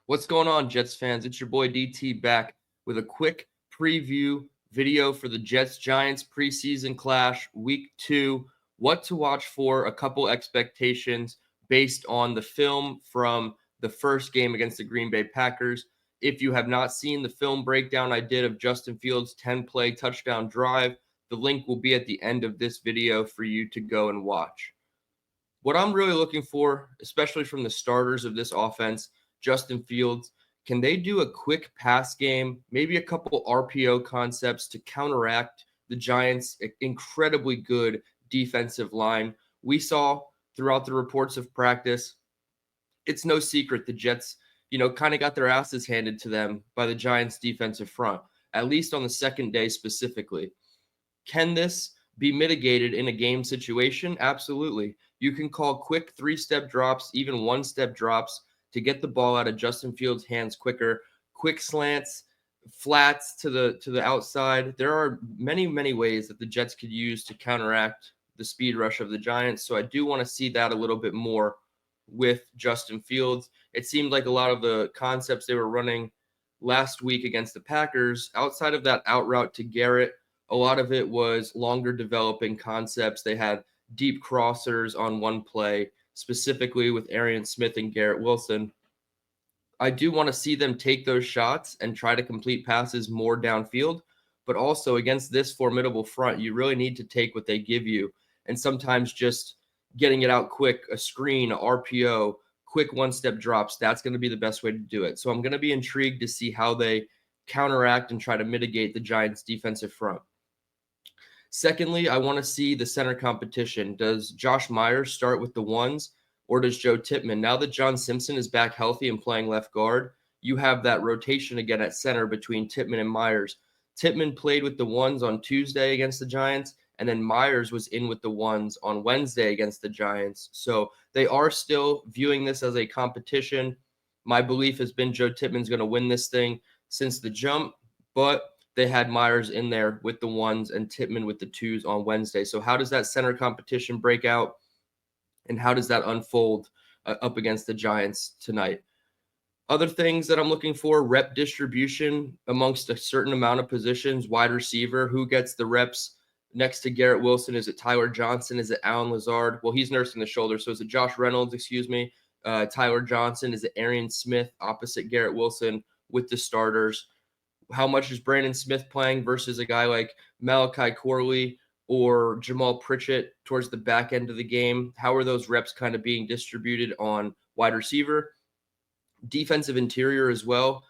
What's going on, Jets fans? It's your boy DT back with a quick preview video for the Jets-Giants preseason clash, week 2. What to watch for, a couple expectations based on the film from the first game against the Green Bay Packers. If you have not seen the film breakdown I did of Justin Fields' 10-play touchdown drive, the link will be at the end of this video for you to go and watch. What I'm really looking for, especially from the starters of this offense, Justin Fields, can they do a quick pass game, maybe a couple RPO concepts to counteract the Giants' incredibly good defensive line? We saw throughout the reports of practice, it's no secret the Jets, kind of got their asses handed to them by the Giants' defensive front, at least on the second day specifically. Can this be mitigated in a game situation? Absolutely. You can call quick three-step drops, even one-step drops to get the ball out of Justin Fields' hands quicker, quick slants, flats to the outside. There are many, many ways that the Jets could use to counteract the speed rush of the Giants. So I do want to see that a little bit more with Justin Fields. It seemed like a lot of the concepts they were running last week against the Packers, outside of that out route to Garrett, a lot of it was longer developing concepts. They had deep crossers on one play, specifically with Arian Smith and Garrett Wilson. I do want to see them take those shots and try to complete passes more downfield, but also against this formidable front, you really need to take what they give you. And sometimes just getting it out quick, a screen, a RPO, quick one-step drops, that's going to be the best way to do it. So I'm going to be intrigued to see how they counteract and try to mitigate the Giants' defensive front. Secondly, I want to see the center competition. Does Josh Myers start with the ones, or does Joe Tippmann? Now that John Simpson is back healthy and playing left guard, you have that rotation again at center between Tippmann and Myers. Tippmann played with the ones on Tuesday against the Giants, and then Myers was in with the ones on Wednesday against the Giants. So they are still viewing this as a competition. My belief has been Joe Tippmann's going to win this thing since the jump, but they had Myers in there with the ones and Tippmann with the twos on Wednesday. So how does that center competition break out, and how does that unfold up against the Giants tonight? Other things that I'm looking for, rep distribution amongst a certain amount of positions. Wide receiver, who gets the reps next to Garrett Wilson? Is it Tyler Johnson? Is it Allen Lazard? Well, he's nursing the shoulder, so is it Josh Reynolds, Tyler Johnson? Is it Arian Smith opposite Garrett Wilson with the starters? How much is Brandon Smith playing versus a guy like Malachi Corley or Jamal Pritchett towards the back end of the game? How are those reps kind of being distributed on wide receiver? Defensive interior as well.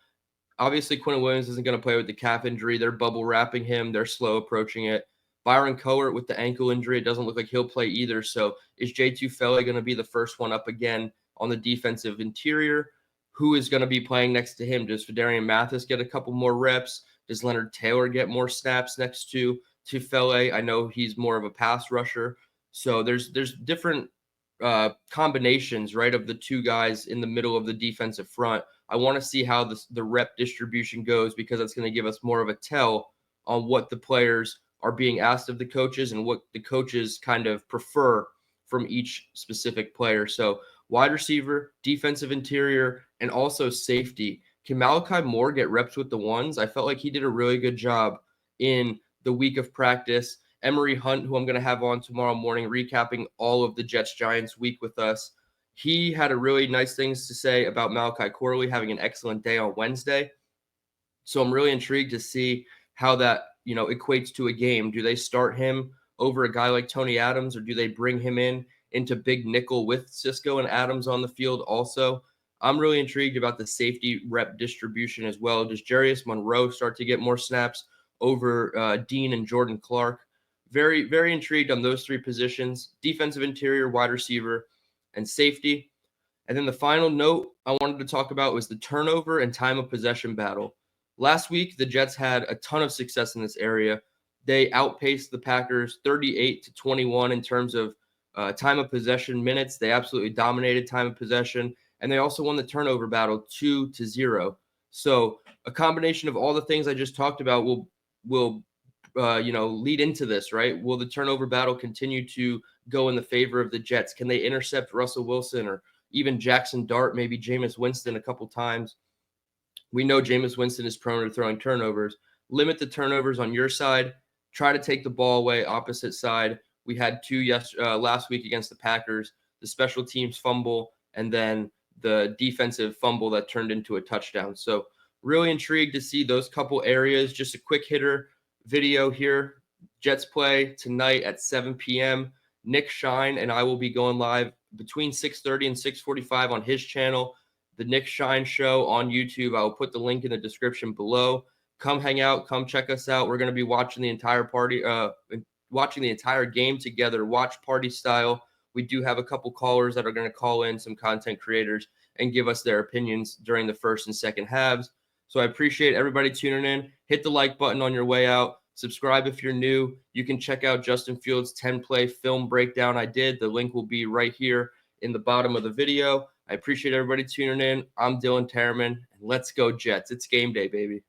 Obviously, Quentin Williams isn't going to play with the calf injury. They're bubble wrapping him. They're slow approaching it. Byron Cowart with the ankle injury, it doesn't look like he'll play either. So is J2 Fele going to be the first one up again on the defensive interior? Who is going to be playing next to him? Does Fedarian Mathis get a couple more reps? Does Leonard Taylor get more snaps next to Fele? I know he's more of a pass rusher. So there's different combinations, right, of the two guys in the middle of the defensive front. I want to see how the rep distribution goes, because that's going to give us more of a tell on what the players are being asked of the coaches and what the coaches kind of prefer from each specific player. So wide receiver, defensive interior, and also safety. Can Malachi Moore get reps with the ones? I felt like he did a really good job in the week of practice. Emery Hunt, who I'm going to have on tomorrow morning, recapping all of the Jets-Giants week with us, he had a really nice things to say about Malachi Corley having an excellent day on Wednesday. So I'm really intrigued to see how that, equates to a game. Do they start him over a guy like Tony Adams, or do they bring him into big nickel with Cisco and Adams on the field also? I'm really intrigued about the safety rep distribution as well. Does Jarius Monroe start to get more snaps over Dean and Jordan Clark? Very, very intrigued on those three positions: defensive interior, wide receiver, and safety. And then the final note I wanted to talk about was the turnover and time of possession battle. Last week, the Jets had a ton of success in this area. They outpaced the Packers 38-21 in terms of time of possession minutes. They absolutely dominated time of possession, and they also won the turnover battle 2-0. So a combination of all the things I just talked about will lead into this, right? Will the turnover battle continue to go in the favor of the Jets? Can they intercept Russell Wilson or even Jackson Dart, maybe Jameis Winston a couple times. We know Jameis Winston is prone to throwing turnovers. Limit the turnovers on your side. Try to take the ball away opposite side. We had two last week against the Packers, the special teams fumble, and then the defensive fumble that turned into a touchdown. So really intrigued to see those couple areas. Just a quick hitter video here. Jets play tonight at 7 p.m. Nick Shine and I will be going live between 6:30 and 6:45 on his channel, the Nick Shine Show on YouTube. I will put the link in the description below. Come hang out. Come check us out. We're going to be watching the entire watching the entire game together, watch party style. We do have a couple callers that are going to call in, some content creators, and give us their opinions during the first and second halves. So I appreciate everybody tuning in. Hit the like button on your way out. Subscribe if you're new. You can check out Justin Fields' 10-play film breakdown I did. The link will be right here in the bottom of the video. I appreciate everybody tuning in. I'm DTereman, and let's go Jets. It's game day, baby.